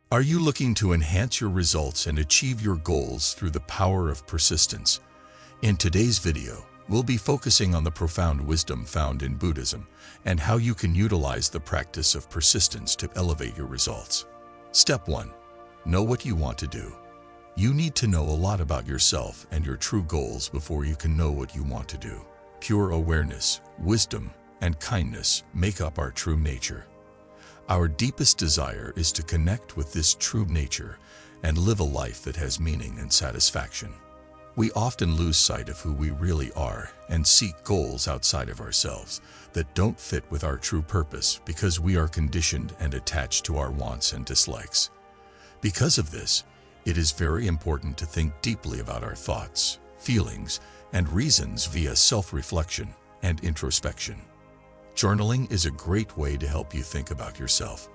Are you looking to enhance your results and achieve your goals through the power of persistence? In today's video, we'll be focusing on the profound wisdom found in Buddhism and how you can utilize the practice of persistence to elevate your results. Step 1. Know what you want to do. You need to know a lot about yourself and your true goals before you can know what you want to do. Pure awareness, wisdom, and kindness make up our true nature. Our deepest desire is to connect with this true nature and live a life that has meaning and satisfaction. We often lose sight of who we really are and seek goals outside of ourselves that don't fit with our true purpose because we are conditioned and attached to our wants and dislikes. Because of this, it is very important to think deeply about our thoughts, feelings, and reasons via self-reflection and introspection. Journaling is a great way to help you think about yourself.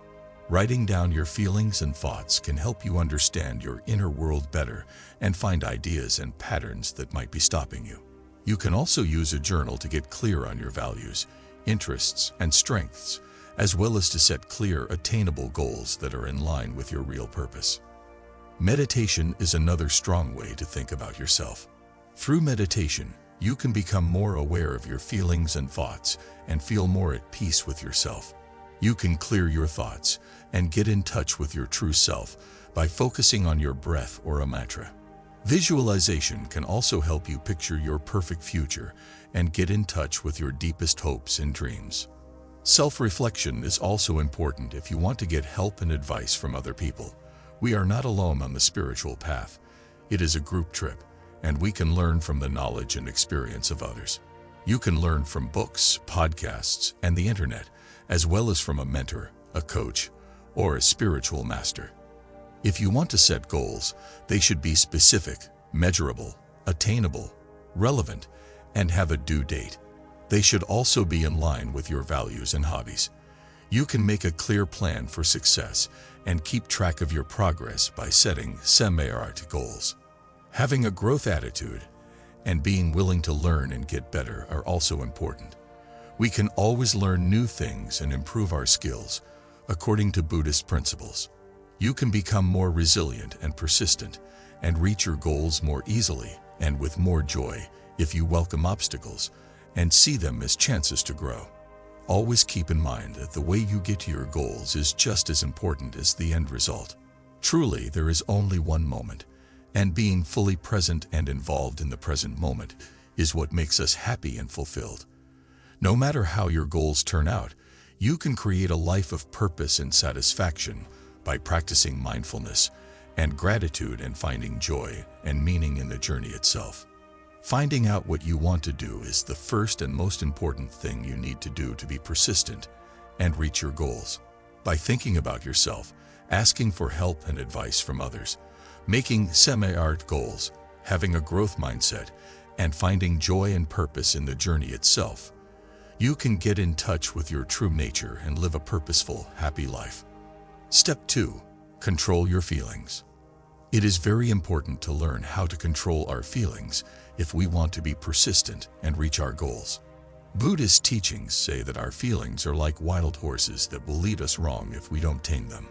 Writing down your feelings and thoughts can help you understand your inner world better and find ideas and patterns that might be stopping you. You can also use a journal to get clear on your values, interests, and strengths, as well as to set clear, attainable goals that are in line with your real purpose. Meditation is another strong way to think about yourself. Through meditation, you can become more aware of your feelings and thoughts and feel more at peace with yourself. You can clear your thoughts and get in touch with your true self by focusing on your breath or a mantra. Visualization can also help you picture your perfect future and get in touch with your deepest hopes and dreams. Self-reflection is also important if you want to get help and advice from other people. We are not alone on the spiritual path. It is a group trip, and we can learn from the knowledge and experience of others. You can learn from books, podcasts, and the internet, as well as from a mentor, a coach, or a spiritual master. If you want to set goals, they should be specific, measurable, attainable, relevant, and have a due date. They should also be in line with your values and hobbies. You can make a clear plan for success and keep track of your progress by setting SMART goals. Having a growth attitude and being willing to learn and get better are also important. We can always learn new things and improve our skills according to Buddhist principles. You can become more resilient and persistent and reach your goals more easily and with more joy if you welcome obstacles and see them as chances to grow. Always keep in mind that the way you get to your goals is just as important as the end result. Truly, there is only one moment, and being fully present and involved in the present moment is what makes us happy and fulfilled. No matter how your goals turn out, you can create a life of purpose and satisfaction by practicing mindfulness and gratitude and finding joy and meaning in the journey itself. Finding out what you want to do is the first and most important thing you need to do to be persistent and reach your goals. By thinking about yourself, asking for help and advice from others, making SMART goals, having a growth mindset, and finding joy and purpose in the journey itself, you can get in touch with your true nature and live a purposeful, happy life. Step 2. Control your feelings. It is very important to learn how to control our feelings if we want to be persistent and reach our goals. Buddhist teachings say that our feelings are like wild horses that will lead us wrong if we don't tame them.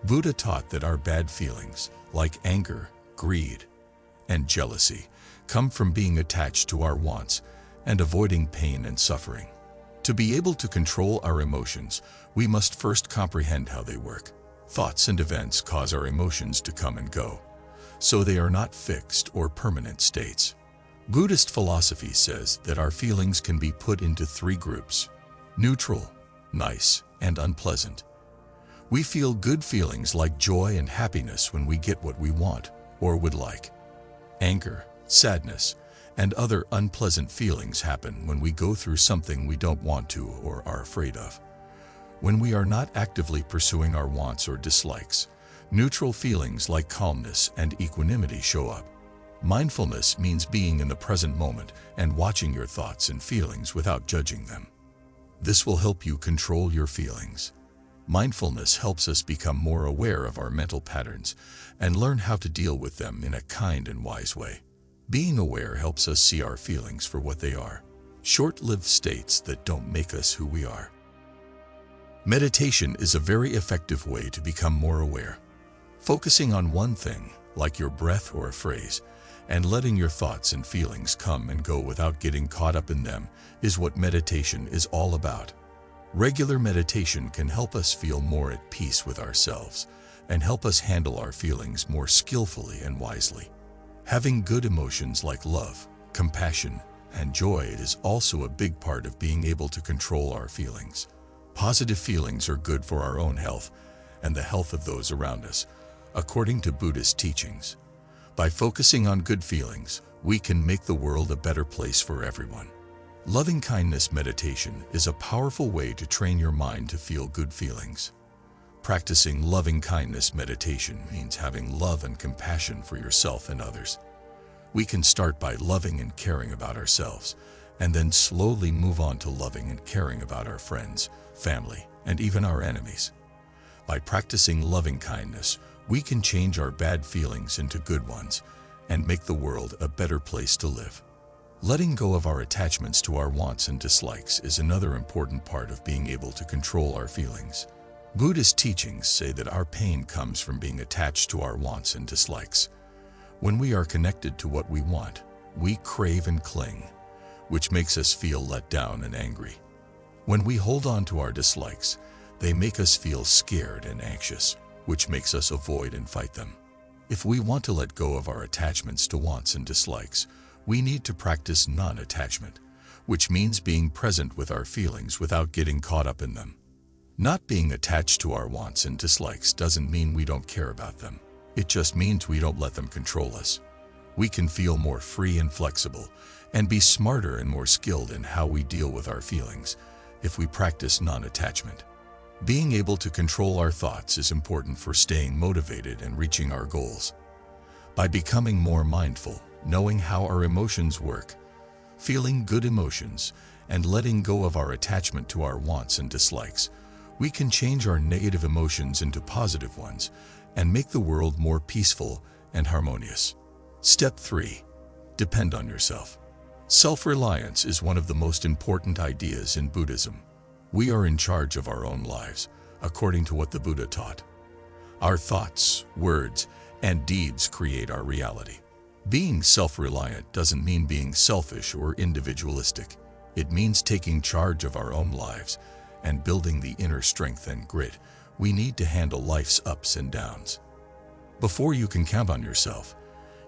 Buddha taught that our bad feelings, like anger, greed, and jealousy, come from being attached to our wants and avoiding pain and suffering. To be able to control our emotions, we must first comprehend how they work. Thoughts and events cause our emotions to come and go, so they are not fixed or permanent states. Buddhist philosophy says that our feelings can be put into 3 groups: neutral, nice, and unpleasant. We feel good feelings like joy and happiness when we get what we want or would like. Anger, sadness, and other unpleasant feelings happen when we go through something we don't want to or are afraid of. When we are not actively pursuing our wants or dislikes, neutral feelings like calmness and equanimity show up. Mindfulness means being in the present moment and watching your thoughts and feelings without judging them. This will help you control your feelings. Mindfulness helps us become more aware of our mental patterns and learn how to deal with them in a kind and wise way. Being aware helps us see our feelings for what they are: short-lived states that don't make us who we are. Meditation is a very effective way to become more aware. Focusing on one thing, like your breath or a phrase, and letting your thoughts and feelings come and go without getting caught up in them is what meditation is all about. Regular meditation can help us feel more at peace with ourselves and help us handle our feelings more skillfully and wisely. Having good emotions like love, compassion, and joy is also a big part of being able to control our feelings. Positive feelings are good for our own health and the health of those around us, according to Buddhist teachings. By focusing on good feelings, we can make the world a better place for everyone. Loving-kindness meditation is a powerful way to train your mind to feel good feelings. Practicing loving-kindness meditation means having love and compassion for yourself and others. We can start by loving and caring about ourselves, and then slowly move on to loving and caring about our friends, family, and even our enemies. By practicing loving-kindness, we can change our bad feelings into good ones and make the world a better place to live. Letting go of our attachments to our wants and dislikes is another important part of being able to control our feelings. Buddhist teachings say that our pain comes from being attached to our wants and dislikes. When we are connected to what we want, we crave and cling, which makes us feel let down and angry. When we hold on to our dislikes, they make us feel scared and anxious, which makes us avoid and fight them. If we want to let go of our attachments to wants and dislikes, we need to practice non-attachment, which means being present with our feelings without getting caught up in them. Not being attached to our wants and dislikes doesn't mean we don't care about them. It just means we don't let them control us. We can feel more free and flexible, and be smarter and more skilled in how we deal with our feelings if we practice non-attachment. Being able to control our thoughts is important for staying motivated and reaching our goals. By becoming more mindful, knowing how our emotions work, feeling good emotions, and letting go of our attachment to our wants and dislikes, we can change our negative emotions into positive ones and make the world more peaceful and harmonious. Step 3. Depend on yourself. Self-reliance is one of the most important ideas in Buddhism. We are in charge of our own lives, according to what the Buddha taught. Our thoughts, words, and deeds create our reality. Being self-reliant doesn't mean being selfish or individualistic. It means taking charge of our own lives and building the inner strength and grit we need to handle life's ups and downs. Before you can count on yourself,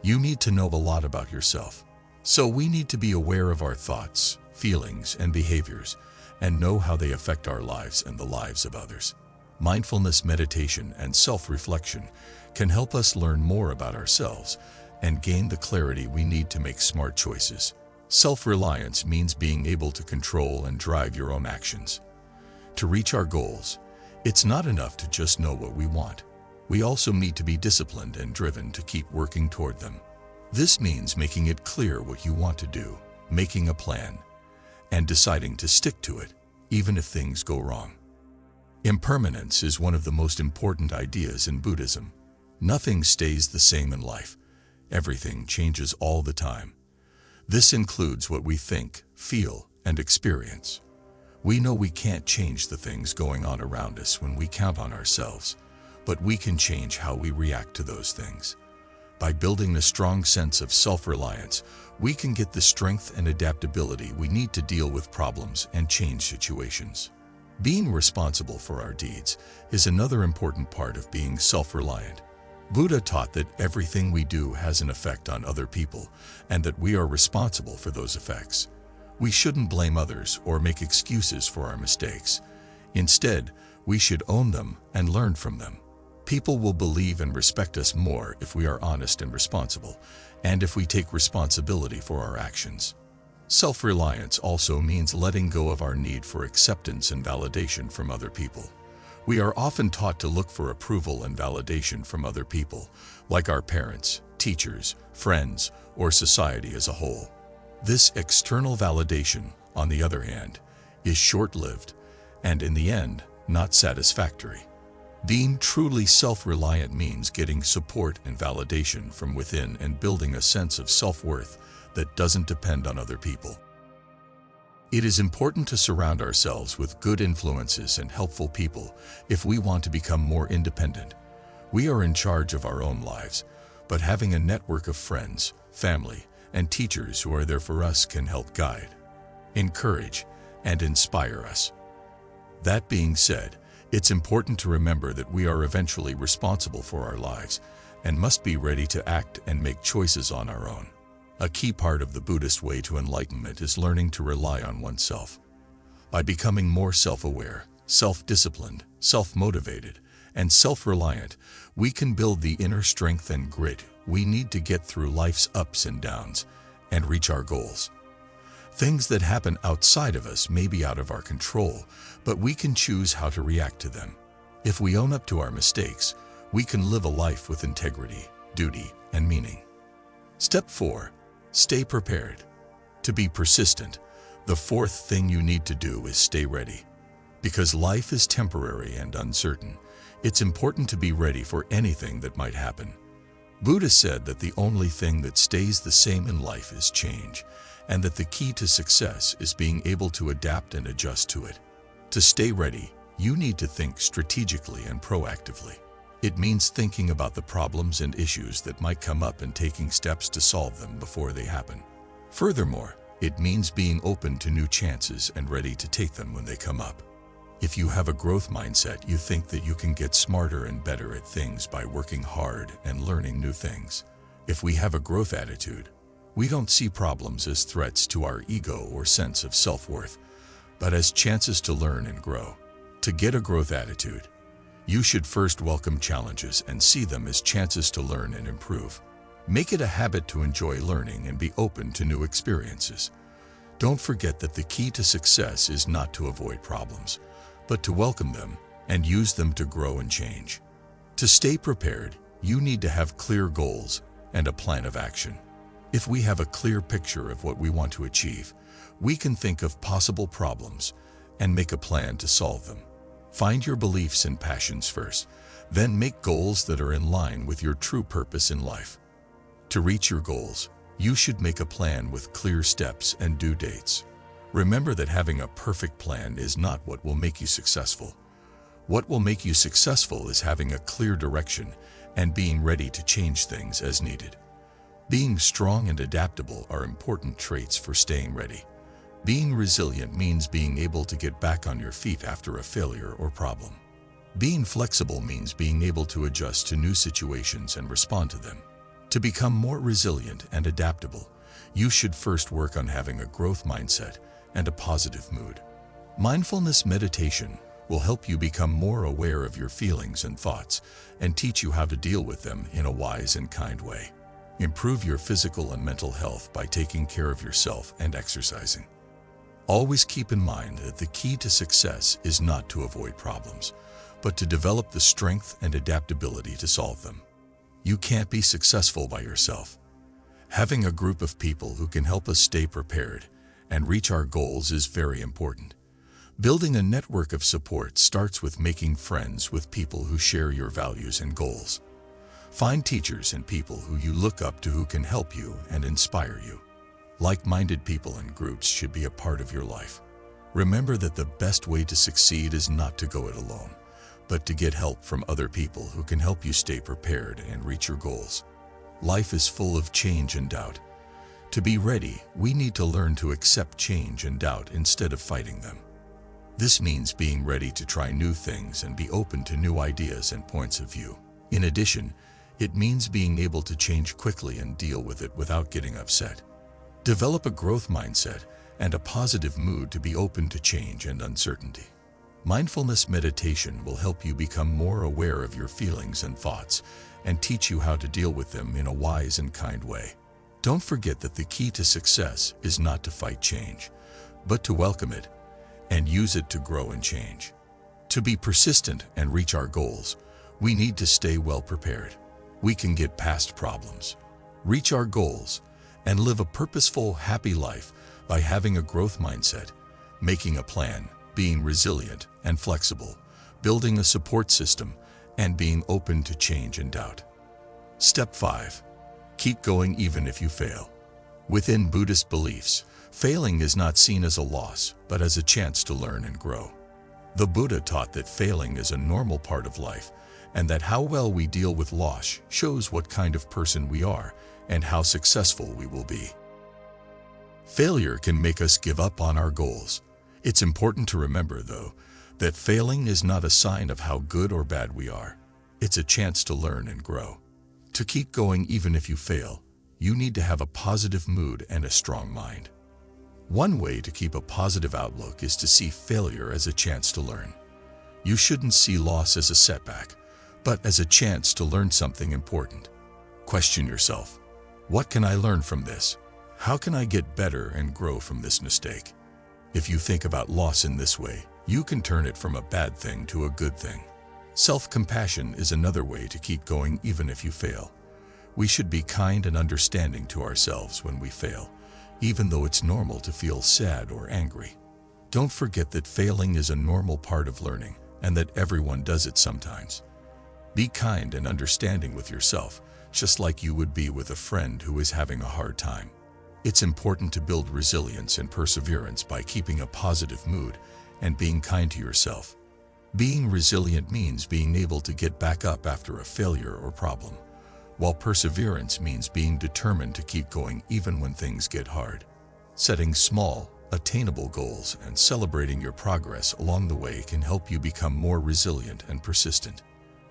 you need to know a lot about yourself. So we need to be aware of our thoughts, feelings, and behaviors, and know how they affect our lives and the lives of others. Mindfulness meditation and self-reflection can help us learn more about ourselves and gain the clarity we need to make smart choices. Self-reliance means being able to control and drive your own actions. To reach our goals, it's not enough to just know what we want. We also need to be disciplined and driven to keep working toward them. This means making it clear what you want to do, making a plan, and deciding to stick to it, even if things go wrong. Impermanence is one of the most important ideas in Buddhism. Nothing stays the same in life. Everything changes all the time. This includes what we think, feel, and experience. We know we can't change the things going on around us when we count on ourselves, but we can change how we react to those things. By building a strong sense of self-reliance, we can get the strength and adaptability we need to deal with problems and change situations. Being responsible for our deeds is another important part of being self-reliant. Buddha taught that everything we do has an effect on other people and that we are responsible for those effects. We shouldn't blame others or make excuses for our mistakes. Instead, we should own them and learn from them. People will believe and respect us more if we are honest and responsible, and if we take responsibility for our actions. Self-reliance also means letting go of our need for acceptance and validation from other people. We are often taught to look for approval and validation from other people, like our parents, teachers, friends, or society as a whole. This external validation, on the other hand, is short-lived and, in the end, not satisfactory. Being truly self-reliant means getting support and validation from within and building a sense of self-worth that doesn't depend on other people. It is important to surround ourselves with good influences and helpful people if we want to become more independent. We are in charge of our own lives, but having a network of friends, family, and teachers who are there for us can help guide, encourage, and inspire us. That being said, it's important to remember that we are eventually responsible for our lives and must be ready to act and make choices on our own. A key part of the Buddhist way to enlightenment is learning to rely on oneself. By becoming more self-aware, self-disciplined, self-motivated, and self-reliant, we can build the inner strength and grit we need to get through life's ups and downs and reach our goals. Things that happen outside of us may be out of our control, but we can choose how to react to them. If we own up to our mistakes, we can live a life with integrity, duty, and meaning. Step 4. Stay prepared. To be persistent, the fourth thing you need to do is stay ready. Because life is temporary and uncertain, it's important to be ready for anything that might happen. Buddha said that the only thing that stays the same in life is change, and that the key to success is being able to adapt and adjust to it. To stay ready, you need to think strategically and proactively. It means thinking about the problems and issues that might come up and taking steps to solve them before they happen. Furthermore, it means being open to new chances and ready to take them when they come up. If you have a growth mindset, you think that you can get smarter and better at things by working hard and learning new things. If we have a growth attitude, we don't see problems as threats to our ego or sense of self-worth, but as chances to learn and grow. To get a growth attitude, you should first welcome challenges and see them as chances to learn and improve. Make it a habit to enjoy learning and be open to new experiences. Don't forget that the key to success is not to avoid problems, but to welcome them and use them to grow and change. To stay prepared, you need to have clear goals and a plan of action. If we have a clear picture of what we want to achieve, we can think of possible problems and make a plan to solve them. Find your beliefs and passions first, then make goals that are in line with your true purpose in life. To reach your goals, you should make a plan with clear steps and due dates. Remember that having a perfect plan is not what will make you successful. What will make you successful is having a clear direction and being ready to change things as needed. Being strong and adaptable are important traits for staying ready. Being resilient means being able to get back on your feet after a failure or problem. Being flexible means being able to adjust to new situations and respond to them. To become more resilient and adaptable, you should first work on having a growth mindset and a positive mood. Mindfulness meditation will help you become more aware of your feelings and thoughts and teach you how to deal with them in a wise and kind way. Improve your physical and mental health by taking care of yourself and exercising. Always keep in mind that the key to success is not to avoid problems, but to develop the strength and adaptability to solve them. You can't be successful by yourself. Having a group of people who can help us stay prepared and reach our goals is very important. Building a network of support starts with making friends with people who share your values and goals. Find teachers and people who you look up to who can help you and inspire you. Like-minded people and groups should be a part of your life. Remember that the best way to succeed is not to go it alone, but to get help from other people who can help you stay prepared and reach your goals. Life is full of change and doubt. To be ready, we need to learn to accept change and doubt instead of fighting them. This means being ready to try new things and be open to new ideas and points of view. In addition, it means being able to change quickly and deal with it without getting upset. Develop a growth mindset and a positive mood to be open to change and uncertainty. Mindfulness meditation will help you become more aware of your feelings and thoughts and teach you how to deal with them in a wise and kind way. Don't forget that the key to success is not to fight change, but to welcome it and use it to grow and change. To be persistent and reach our goals, we need to stay well prepared. We can get past problems, reach our goals, and live a purposeful, happy life by having a growth mindset, making a plan, being resilient and flexible, building a support system, and being open to change and doubt. Step 5. Keep going even if you fail. Within Buddhist beliefs, failing is not seen as a loss, but as a chance to learn and grow. The Buddha taught that failing is a normal part of life, and that how well we deal with loss shows what kind of person we are and how successful we will be. Failure can make us give up on our goals. It's important to remember, though, that failing is not a sign of how good or bad we are. It's a chance to learn and grow. To keep going even if you fail, you need to have a positive mood and a strong mind. One way to keep a positive outlook is to see failure as a chance to learn. You shouldn't see loss as a setback, but as a chance to learn something important. Question yourself, what can I learn from this? How can I get better and grow from this mistake? If you think about loss in this way, you can turn it from a bad thing to a good thing. Self-compassion is another way to keep going even if you fail. We should be kind and understanding to ourselves when we fail, even though it's normal to feel sad or angry. Don't forget that failing is a normal part of learning and that everyone does it sometimes. Be kind and understanding with yourself, just like you would be with a friend who is having a hard time. It's important to build resilience and perseverance by keeping a positive mood and being kind to yourself. Being resilient means being able to get back up after a failure or problem, while perseverance means being determined to keep going even when things get hard. Setting small, attainable goals and celebrating your progress along the way can help you become more resilient and persistent.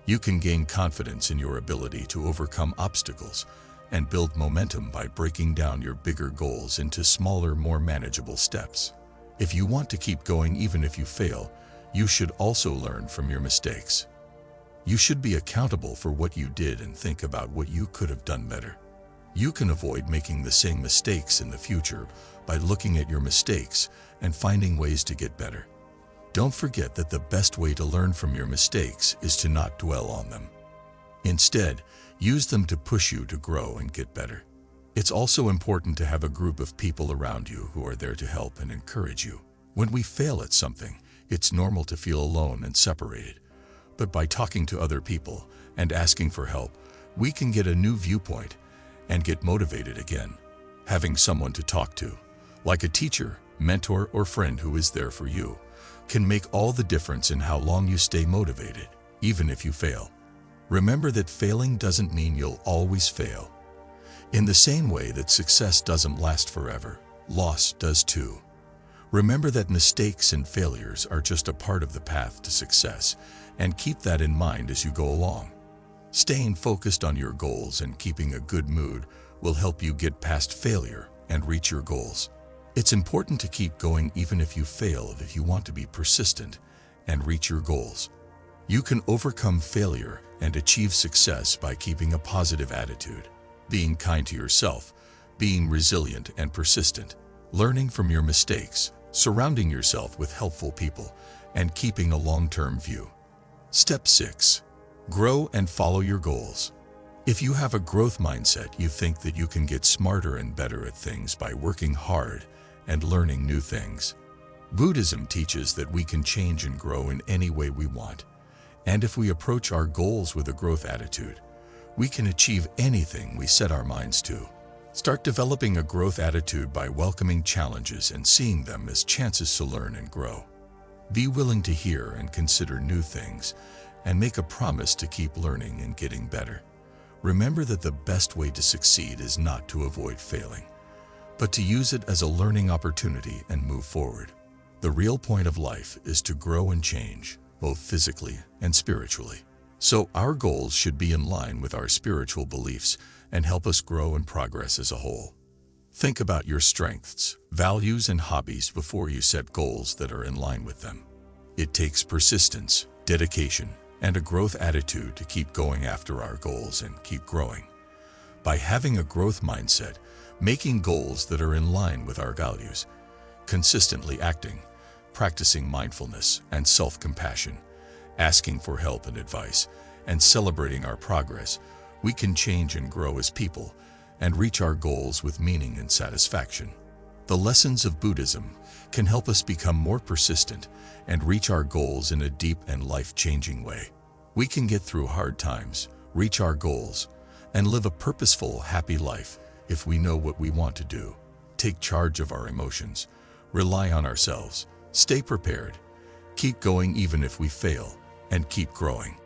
You can gain confidence in your ability to overcome obstacles and build momentum by breaking down your bigger goals into smaller, more manageable steps. If you want to keep going even if you fail, you should also learn from your mistakes. You should be accountable for what you did and think about what you could have done better. You can avoid making the same mistakes in the future by looking at your mistakes and finding ways to get better. Don't forget that the best way to learn from your mistakes is to not dwell on them. Instead, use them to push you to grow and get better. It's also important to have a group of people around you who are there to help and encourage you. When we fail at something, it's normal to feel alone and separated. But by talking to other people and asking for help, we can get a new viewpoint and get motivated again. Having someone to talk to, like a teacher, mentor, or friend who is there for you, can make all the difference in how long you stay motivated, even if you fail. Remember that failing doesn't mean you'll always fail. In the same way that success doesn't last forever, loss does too. Remember that mistakes and failures are just a part of the path to success, and keep that in mind as you go along. Staying focused on your goals and keeping a good mood will help you get past failure and reach your goals. It's important to keep going even if you fail if you want to be persistent and reach your goals. You can overcome failure and achieve success by keeping a positive attitude, being kind to yourself, being resilient and persistent, learning from your mistakes, surrounding yourself with helpful people, and keeping a long-term view. Step 6. Grow and follow your goals. If you have a growth mindset, you think that you can get smarter and better at things by working hard and learning new things. Buddhism teaches that we can change and grow in any way we want. And if we approach our goals with a growth attitude, we can achieve anything we set our minds to. Start developing a growth attitude by welcoming challenges and seeing them as chances to learn and grow. Be willing to hear and consider new things, and make a promise to keep learning and getting better. Remember that the best way to succeed is not to avoid failing, but to use it as a learning opportunity and move forward. The real point of life is to grow and change, both physically and spiritually. So our goals should be in line with our spiritual beliefs and help us grow and progress as a whole. Think about your strengths, values, and hobbies before you set goals that are in line with them. It takes persistence, dedication, and a growth attitude to keep going after our goals and keep growing. By having a growth mindset, making goals that are in line with our values, consistently acting, practicing mindfulness and self-compassion, asking for help and advice, and celebrating our progress, we can change and grow as people and reach our goals with meaning and satisfaction. The lessons of Buddhism can help us become more persistent and reach our goals in a deep and life-changing way. We can get through hard times, reach our goals, and live a purposeful, happy life if we know what we want to do. Take charge of our emotions, rely on ourselves, stay prepared, keep going even if we fail, and keep growing.